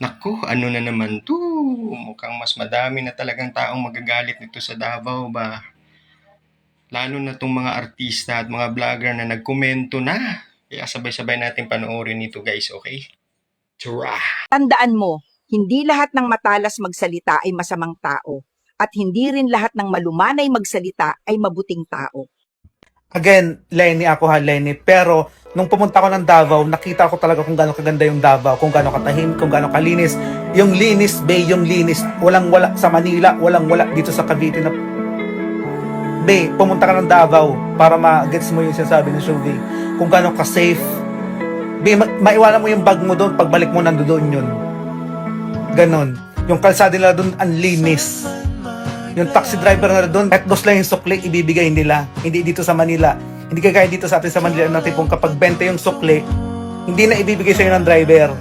Naku, ano na naman 'to, mukhang mas madami na talagang taong magagalit nito sa Davao ba. Lalo na 'tong mga artista at mga vlogger na nagkomento na. Kaya sabay-sabay nating panoorin ito guys, okay? Tara! Tandaan mo, hindi lahat ng matalas magsalita ay masamang tao at hindi rin lahat ng malumanay magsalita ay mabuting tao. Again, Lenny ako ha, Lenny. Pero, nung pumunta ko ng Davao, nakita ko talaga kung gaano kaganda yung Davao, kung gaano katahimik, kung gaano kalinis. Yung linis, Bay, yung linis. Walang-wala sa Manila, walang-wala dito sa Cavite na... Bay, pumunta ka ng Davao para ma-gets mo yung sinasabi ng Shuvi. Kung gaano ka-safe. Bay, maiwanan mo yung bag mo doon, pagbalik mo nandoon yun. Ganon. Yung kalsada nila doon, ang linis. Yung taxi driver na doon, kahit dos lang yung sukli, ibibigay nila. Hindi dito sa Manila. Hindi kagaya dito sa atin sa Manila natin kung kapag 20 yung sukli, hindi na ibibigay sa'yo ng driver.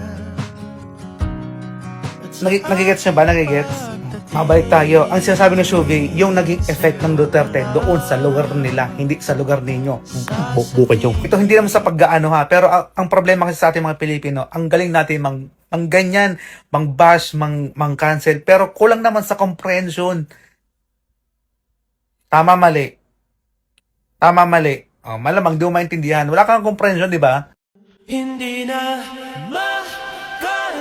Nagigets niya ba? Nagigets? Mabalik tayo. Ang sinasabi ng Shuvi, yung naging effect ng Duterte doon sa lugar nila, hindi sa lugar ninyo. Bukid yung. Ito hindi naman sa paggaano ha, pero ang problema kasi sa ating mga Pilipino, ang galing natin mang ganyan, mang bash, mang cancel, pero kulang naman sa comprehension. Tama, mali. Tama, mali. Oh, malamang di mo maintindihan. Wala kang comprehension, di ba? Hindi na makalaya,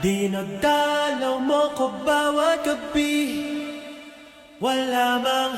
dinadalaw mo ko bawat gabi. Wala mang